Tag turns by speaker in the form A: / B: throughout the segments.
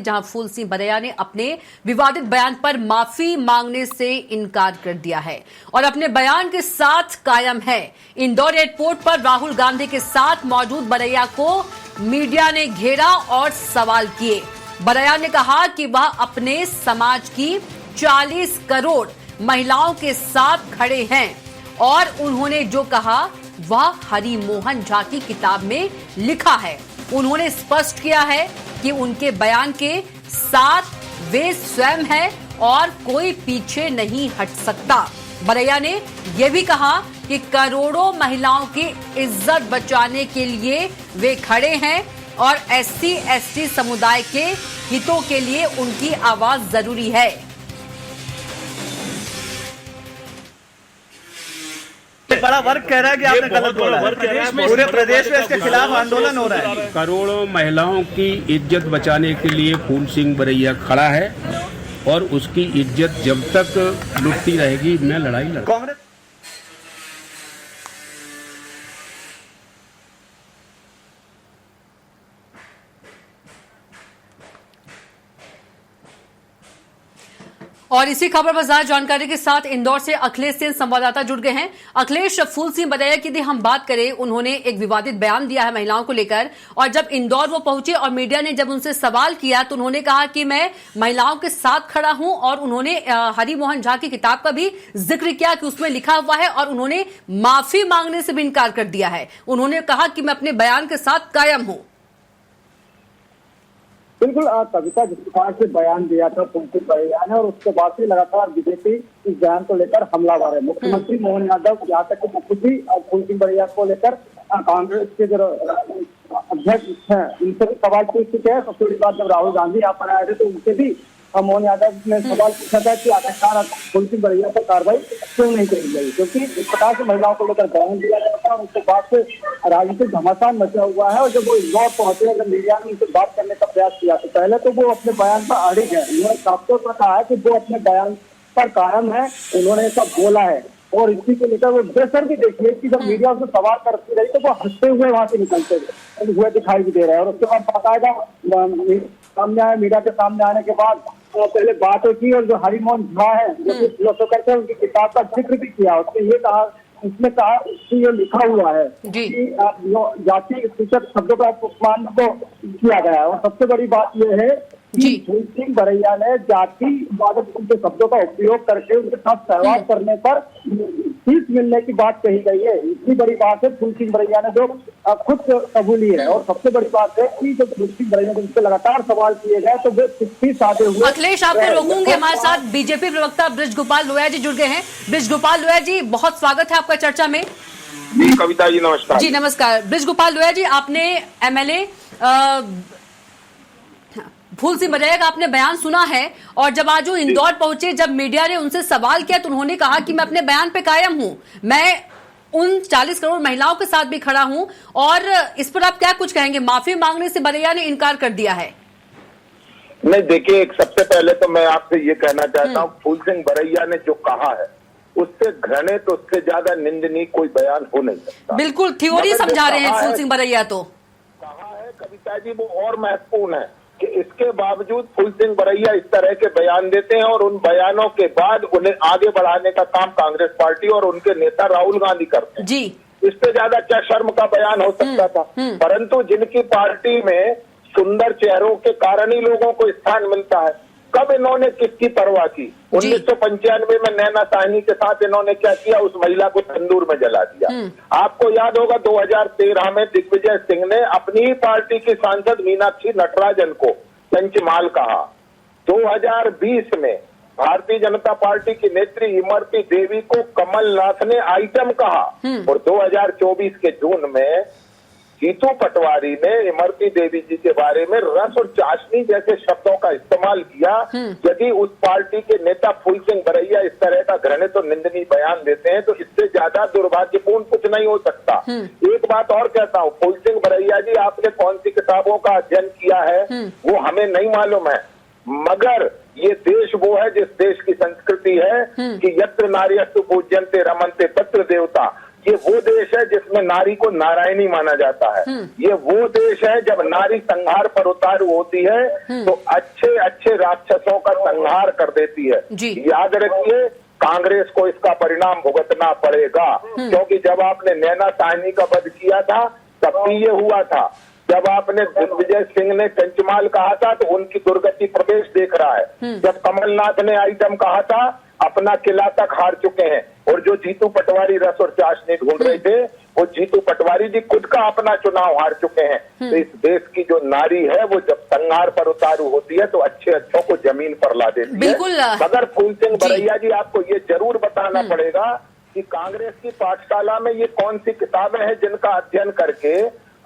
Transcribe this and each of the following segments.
A: जहां फूल सिंह बरैया ने अपने विवादित बयान पर माफी मांगने से इनकार कर दिया है और अपने बयान के साथ कायम है। इंदौर एयरपोर्ट पर राहुल गांधी के साथ मौजूद बरैया को मीडिया ने घेरा और सवाल किए। बरैया ने कहा कि वह अपने समाज की 40 करोड़ महिलाओं के साथ खड़े हैं और उन्होंने जो कहा वह हरि मोहन झा की किताब में लिखा है। उन्होंने स्पष्ट किया है कि उनके बयान के साथ वे स्वयं हैं और कोई पीछे नहीं हट सकता। बरैया ने यह भी कहा कि करोड़ों महिलाओं की इज्जत बचाने के लिए वे खड़े हैं और SC/ST समुदाय के हितों के लिए उनकी आवाज जरूरी है।
B: बड़ा वर्ग कह रहा है कि आपने गलत बोला है। पूरे प्रदेश में इसके खिलाफ आंदोलन हो रहा है।
C: करोड़ों महिलाओं की इज्जत बचाने के लिए फूल सिंह बरैया खड़ा है और उसकी इज्जत जब तक लुटती रहेगी मैं लड़ाई लड़ूंगा।
B: कांग्रेस
A: और इसी खबर पर ज्यादा जानकारी के साथ इंदौर से अखिलेश सेन संवाददाता जुड़ गए हैं। अखिलेश, फूल सिंह बरैया की यदि हम बात करें, उन्होंने एक विवादित बयान दिया है महिलाओं को लेकर और जब इंदौर वो पहुंचे और मीडिया ने जब उनसे सवाल किया तो उन्होंने कहा कि मैं महिलाओं के साथ खड़ा हूं और उन्होंने हरि मोहन झा की किताब का भी जिक्र किया कि उसमें लिखा हुआ है और उन्होंने माफी मांगने से भी इनकार कर दिया है। उन्होंने कहा कि मैं अपने बयान के साथ कायम हूं।
D: बिल्कुल कविता, जिस प्रकार से बयान दिया था फूल सिंह बरैया ने और उसके बाद से लगातार बीजेपी इस बयान को लेकर हमलावर है। मुख्यमंत्री मोहन यादव, यहाँ तक कि खुद भी फूल सिंह बरैया को लेकर कांग्रेस के जो अध्यक्ष हैं उनसे भी सवाल पूछ चुके हैं। सबसे बड़ी बात, जब राहुल गांधी यहाँ पर आए थे तो उनसे भी मोहन यादव ने सवाल पूछा था कि आखिरकार फूल सिंह बरैया पर कार्रवाई क्यों नहीं करी गई, क्योंकि इस प्रकार से महिलाओं को लेकर बयान दिया गया था और उसके बाद से राजनीतिक घमासान मचा हुआ है। और जब वो इंदौर पहुंचे, जब मीडिया ने उनसे बात करने का प्रयास किया तो पहले तो वो अपने बयान पर अड़िग है। उन्होंने साफ तौर पर कहा है कि वो अपने बयान पर कायम है, उन्होंने ऐसा बोला है और इसी को लेकर वो बेसर भी देखिए कि जब मीडिया उसे सवाल करती रही तो वो हंसते हुए वहां से निकलते हुए दिखाई भी दे रहे हैं। और उसके बाद बाकायदा सामने आए, मीडिया के सामने आने के बाद पहले बातें की और जो हरि मोहन झा है जो फिलोसोफर थे उनकी किताब का जिक्र भी किया। उसमें कहा उसमें ये लिखा हुआ है कि जाति सूचक शब्दों का उपमान को किया गया है। और सबसे बड़ी बात यह है कि फूल सिंह बरैया ने जाति वादक के शब्दों का उपयोग करके उनके साथ सहवाग करने पर सीट मिलने की बात कही गई है। इतनी बड़ी बात है फूल सिंह बरैया ने जो खुद कबूली है। और सबसे बड़ी बात है कि जब फूल सिंह बरैया ने लगातार सवाल किए गए तो वे चिट्ठी साधे हुए।
A: अखिलेश, आपको रोकूंगे, हमारे साथ बीजेपी प्रवक्ता बृजगोपाल लोहिया जी जुड़ गए हैं। बृजगोपाल लोहिया जी, बहुत स्वागत है आपका चर्चा में।
E: जी कविता जी नमस्कार।
A: जी नमस्कार। बृजगोपाल लोहिया जी, आपने MLA फूल सिंह बरैया का आपने बयान सुना है और जब आज वो इंदौर पहुंचे, जब मीडिया ने उनसे सवाल किया तो उन्होंने कहा कि मैं अपने बयान पे कायम हूं, मैं उन 40 करोड़ महिलाओं के साथ भी खड़ा हूं। और इस पर आप क्या कुछ कहेंगे? माफी मांगने से बरैया ने इनकार कर दिया है।
E: नहीं, देखिए, सबसे पहले तो मैं आपसे ये कहना चाहता हूँ, फूल सिंह बरैया ने जो कहा है उससे घृणित, उससे ज्यादा निंदनीय कोई बयान हो नहीं सकता।
A: बिल्कुल थ्योरी समझा रहे हैं फूल सिंह बरैया। तो
E: कहा है कविता जी, वो और महत्वपूर्ण है कि इसके बावजूद फूल सिंह बरैया इस तरह के बयान देते हैं और उन बयानों के बाद उन्हें आगे बढ़ाने का काम कांग्रेस पार्टी और उनके नेता राहुल गांधी करते हैं।
A: जी,
E: इस पे ज्यादा क्या शर्म का बयान हो सकता था? परंतु जिनकी पार्टी में सुंदर चेहरों के कारण ही लोगों को स्थान मिलता है, कब इन्होंने किसकी परवाह की? 1995 में नैना साहनी के साथ इन्होंने क्या किया? उस महिला को तंदूर में जला दिया। आपको याद होगा 2013 में दिग्विजय सिंह ने अपनी ही पार्टी की सांसद मीनाक्षी नटराजन को पंचमाल कहा। 2020 में भारतीय जनता पार्टी की नेत्री इमरती देवी को कमलनाथ ने आइटम कहा और 2024 के जून में जीतू पटवारी ने इमरती देवी जी के बारे में रस और चाशनी जैसे शब्दों का इस्तेमाल किया। यदि उस पार्टी के नेता फूल सिंह बरैया इस तरह का घृणित और निंदनीय बयान देते हैं तो इससे ज्यादा दुर्भाग्यपूर्ण कुछ नहीं हो सकता। एक बात और कहता हूँ, फूल सिंह बरैया जी, आपने कौन सी किताबों का अध्ययन किया है वो हमें नहीं मालूम है, मगर ये देश वो है जिस देश की संस्कृति है कि यत्र नार्यस्तु पूज्यन्ते रमन्ते तत्र देवता। ये वो देश है जिसमें नारी को नारायणी माना जाता है। ये वो देश है जब नारी संहार पर उतारू होती है तो अच्छे अच्छे राक्षसों का संहार कर देती है। याद रखिए, कांग्रेस को इसका परिणाम भुगतना पड़ेगा, क्योंकि जब आपने नैना साहनी का वध किया था तब भी ये हुआ था। जब आपने दिग्विजय सिंह ने कंचमाल कहा था तो उनकी दुर्गति प्रदेश देख रहा है। जब कमलनाथ ने आइटम कहा था, अपना किला तक हार चुके हैं। और जो जीतू पटवारी रस और चाशनी ढूंढ रहे थे, वो जीतू पटवारी जी खुद का अपना चुनाव हार चुके हैं। तो इस देश की जो नारी है वो जब संहार पर उतारू होती है तो अच्छे अच्छों को जमीन पर ला देती है। मगर फूल सिंह बरैया जी, आपको ये जरूर बताना पड़ेगा कि कांग्रेस की पाठशाला में ये कौन सी किताबें हैं जिनका अध्ययन करके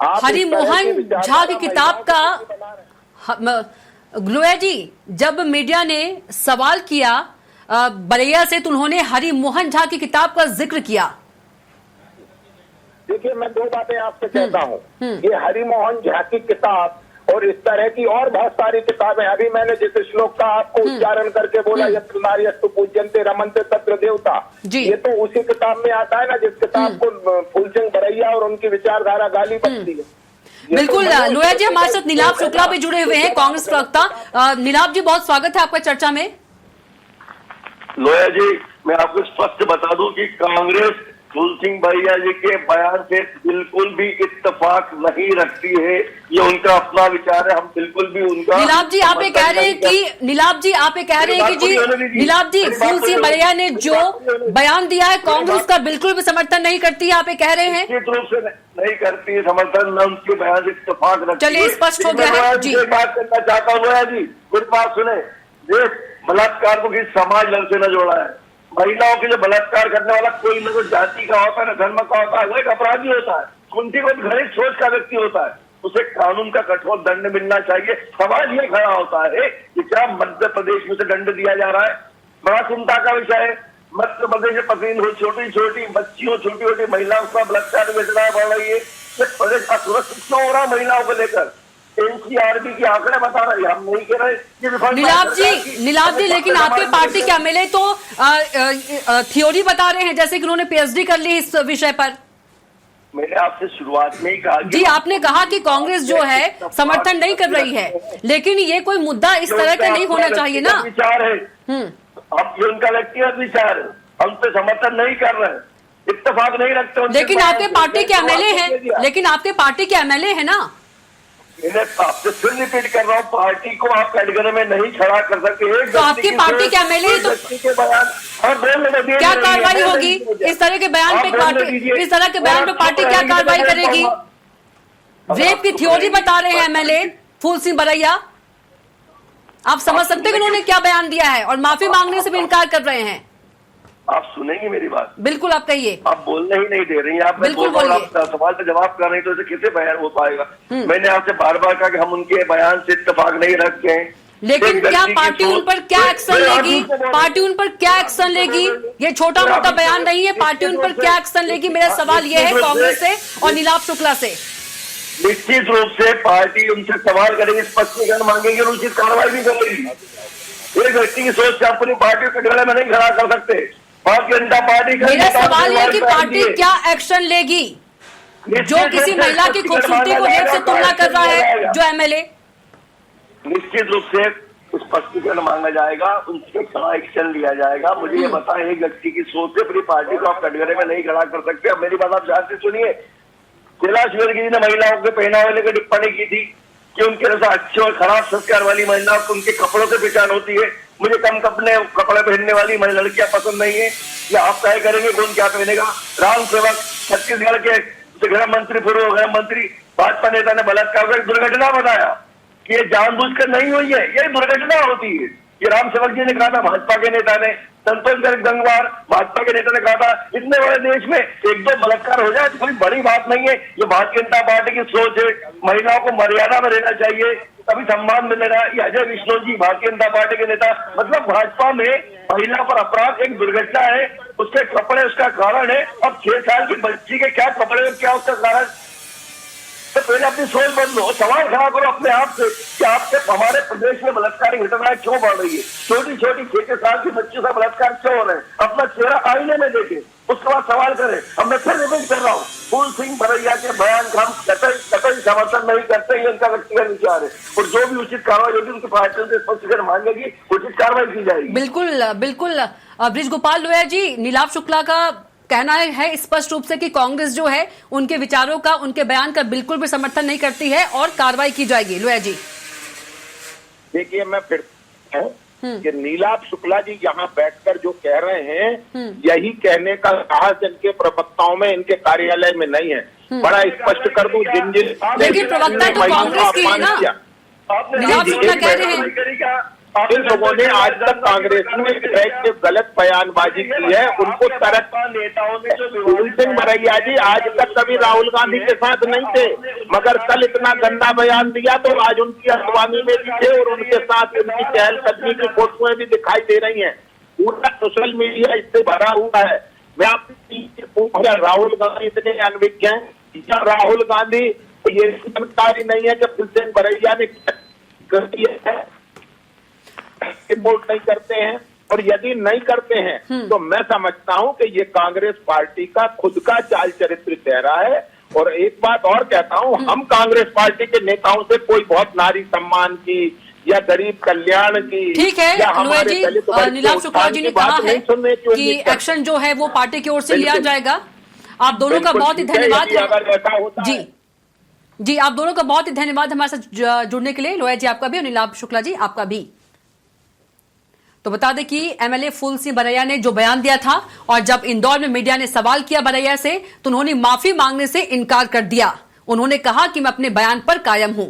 A: हरि मोहन झा की किताब का ग्लोया जी, जब मीडिया ने सवाल किया बरैया से तो उन्होंने हरि मोहन झा की किताब का जिक्र किया।
E: देखिए, मैं दो बातें आपसे कहता हूँ। ये हरि मोहन झा की किताब और इस तरह की और बहुत सारी किताबें, अभी मैंने जिस श्लोक का आपको उच्चारण करके बोला, यत्र नार्यस्तु पूज्यन्ते रमन्ते तत्र देवता, ये तो उसी किताब में आता है ना जिस किताब को फूल सिंह बरैया और उनकी विचारधारा गाली बकती है।
A: बिल्कुल। लोया जी, हमारे साथ नीलाभ शुक्ला भी जुड़े हुए हैं, कांग्रेस प्रवक्ता। नीलाभ जी, बहुत स्वागत है आपका चर्चा में।
F: लोया जी, मैं आपको स्पष्ट बता दूं कि कांग्रेस फूल सिंह बरैया जी के बयान से बिल्कुल भी इत्तेफाक नहीं रखती है। ये उनका अपना विचार है, हम बिल्कुल भी उनका।
A: नीलाभ जी, आप ये कह रहे हैं कि नीलाभ जी फूल सिंह बरैया ने जो बयान दिया है कांग्रेस का बिल्कुल भी समर्थन नहीं करती है, आप ये कह रहे हैं?
F: निश्चित रूप से नहीं करती है समर्थन, न उनके बयान से इत्तेफाक रखती है।
A: चलिए, स्पष्ट हो गया है जी।
F: बात करना चाहता हूँ लोया जी, मेरी बात सुने। ये बलात्कार को किसी समाज दल से न जोड़ा है। महिलाओं के लिए बलात्कार करने वाला कोई न कोई जाति का होता है, न धर्म का होता है, वो एक अपराधी होता है, उनकी कोई घृणित सोच का व्यक्ति होता है, उसे कानून का कठोर दंड मिलना चाहिए। सवाल ये खड़ा होता है कि क्या मध्य प्रदेश में से दंड दिया जा रहा है? बड़ा चिंता का विषय है। मध्य प्रदेश में प्रतिदिन छोटी छोटी बच्चियों, छोटी छोटी महिलाओं का बलात्कार की घटनाएं बढ़ रही है। प्रदेश असुरक्षित क्यों हो रहा है महिलाओं को लेकर? एनसीआरबी के आंकड़े बता रहे हैं, हम नहीं कह रहे।
A: नीलाभ जी, लेकिन आपके पार्टी के एमएलए तो थ्योरी बता रहे हैं, जैसे कि उन्होंने पीएचडी कर ली इस विषय पर।
F: मैंने आपसे शुरुआत में ही कहा
A: जी, आपने कहा कि कांग्रेस जो है समर्थन नहीं कर रही है, लेकिन ये कोई मुद्दा इस तरह का नहीं होना चाहिए ना।
F: विचार है, अब ये उनका व्यक्तिगत विचार है, हम तो समर्थन नहीं कर रहे हैं, इत्तेफाक नहीं रखते।
A: लेकिन आपके पार्टी के एमएलए है ना।
F: मैंने आपसे फिर रिपीट कर रहा हूँ, पार्टी को आप कैटेगरी में नहीं खड़ा कर सकते।
A: तो आपकी पार्टी के एमएलए तो क्या कार्रवाई होगी इस तरह के बयान पे? इस तरह के बयान पे पार्टी क्या कार्रवाई करेगी? रेप की थ्योरी बता रहे हैं एमएलए फूल सिंह बरैया। आप समझ सकते हैं कि उन्होंने क्या बयान दिया है, और माफी मांगने से भी इनकार कर रहे हैं।
F: आप सुनेंगे मेरी बात?
A: बिल्कुल, आप कहिए।
F: आप बोलने ही नहीं दे रही हैं। आप
A: बिल्कुल बोलिए।
F: सवाल पे जवाब कर रही हैं तो इसे कैसे बयान हो पाएगा? मैंने आपसे बार बार कहा कि हम उनके बयान से इत्तेफाक नहीं रखते हैं,
A: लेकिन क्या पार्टी उन पर क्या एक्शन लेगी? पार्टी उन पर क्या एक्शन लेगी? ये छोटा मोटा बयान नहीं है, पार्टी उन पर क्या एक्शन लेगी? मेरा सवाल यह है कांग्रेस से और नीलाभ शुक्ला से।
F: निश्चित रूप से पार्टी उनसे सवाल करेगी, स्पष्टीकरण मांगेगी और उचित कार्रवाई भी करेगी। एक व्यक्ति की सोच से अपनी पार्टी को कटघरे में नहीं खड़ा कर सकते। भारतीय जनता पार्टी का
A: मेरा सवाल है कि पार्टी क्या एक्शन लेगी जो किसी महिला की खूबसूरती को रेप से तुलना कर रहा है जो एमएलए?
F: निश्चित रूप से स्पष्टीकरण मांगा जाएगा, उनसे खड़ा एक्शन लिया जाएगा। मुझे ये बताएं, एक व्यक्ति की सोच से पूरी पार्टी को आप कटघरे में नहीं खड़ा कर सकते। अब मेरी बात आप ध्यान से सुनिए। कैलाश विजयवर्गीय जी ने महिलाओं के पहनावे लेकर टिप्पणी की थी कि उनके जैसा अच्छे और खराब संस्कार वाली महिलाओं को उनके कपड़ों से पहचान होती है। मुझे कम कपड़े पहनने वाली लड़कियां पसंद नहीं है। या आप तय करेंगे कौन क्या पहनेगा? राम सेवक छत्तीसगढ़ के गृह मंत्री, पूर्व गृह मंत्री, भाजपा नेता ने बलात्कार को एक दुर्घटना बताया कि ये जानबूझकर नहीं हुई है, ये दुर्घटना होती है। ये राम सेवक जी ने कहा था, भाजपा के नेता ने। संतोष गंगवार भाजपा के नेता ने कहा था, इतने बड़े देश में एक दो बलात्कार हो जाए तो कोई बड़ी बात नहीं है। ये भारतीय जनता पार्टी की सोच है। महिलाओं को मर्यादा में रहना चाहिए, तभी सम्मान मिलेगा। ये अजय विष्णु जी भारतीय जनता पार्टी के नेता, मतलब भाजपा में महिला पर अपराध एक दुर्घटना है, उसके कपड़े उसका कारण है। अब 6 साल की बच्ची के क्या कपड़े, क्या उसका कारण? तो पहले अपनी सोच बदलो, सवाल खड़ा करो अपने आप से कि आपके हमारे प्रदेश में बलात्कार की घटनाएं क्यों बढ़ रही है? छोटी छोटी 6 साल की बच्चों का बलात्कार क्यों हो रहे हैं? अपना चेहरा आईने में देखें, उसके बाद सवाल करें। अब मैं फिर रिपीट कर रहा हूँ, फूल सिंह बरैया के बयान का हम कतई समर्थन नहीं करते, ये उनका व्यक्तिगत विचार है, और जो भी उचित कार्रवाई होगी उनकी पार्टी से स्पष्टीकरण मांगेगी, उचित कार्रवाई की जाएगी।
A: बिल्कुल बिल्कुल। बृज गोपाल लोया जी, नीलाभ शुक्ला का कहना है स्पष्ट रूप से कि कांग्रेस जो है उनके विचारों का, उनके बयान का बिल्कुल भी समर्थन नहीं करती है और कार्रवाई की जाएगी। लोया जी
E: देखिए, मैं फिर कि नीलाभ शुक्ला जी यहाँ बैठकर जो कह रहे हैं, यही कहने का साहस इनके प्रवक्ताओं में, इनके कार्यालय में नहीं है। बड़ा स्पष्ट कर दूं, जिन
A: लेकिन प्रवक्ता तो कांग्रेस की है ना, नीलाभ शुक्ला कह रहे हैं।
E: जिन लोगों ने आज तक कांग्रेस में बैठ के गलत बयानबाजी की है, उनको तरक नेताओं ने, फूल सिंह बरैया जी आज तक कभी राहुल गांधी के साथ नहीं थे, मगर कल इतना गंदा बयान दिया तो आज उनकी अगवानी में भी थे और उनके साथ उनकी चहलकदमी की फोटोएं भी दिखाई दे रही हैं। पूरा सोशल मीडिया इससे भरा हुआ है। मैं आपसे पूछ रहा, राहुल गांधी इतने अनभिज्ञ हैं या राहुल गांधी को ये जानकारी नहीं है कि फूल सिंह बरैया ने कर दिया है, रिपोर्ट नहीं करते हैं? और यदि नहीं करते हैं तो मैं समझता हूं कि ये कांग्रेस पार्टी का खुद का चाल चरित्र चेहरा है। और एक बात और कहता हूं, हम कांग्रेस पार्टी के नेताओं से कोई बहुत नारी सम्मान की या गरीब कल्याण की,
A: ठीक है लोया जी, नीलाभ शुक्ला जी ने कहा है कि एक्शन जो है वो पार्टी की ओर से लिया जाएगा। आप दोनों का बहुत ही धन्यवाद। जी आप दोनों का बहुत ही धन्यवाद हमारे साथ जुड़ने के लिए। लोया जी आपका भी और नीलाभ शुक्ला जी आपका भी। तो बता दें कि एमएलए फूल सिंह बरैया ने जो बयान दिया था और जब इंदौर में मीडिया ने सवाल किया बरैया से तो उन्होंने माफी मांगने से इनकार कर दिया। उन्होंने कहा कि मैं अपने बयान पर कायम हूं।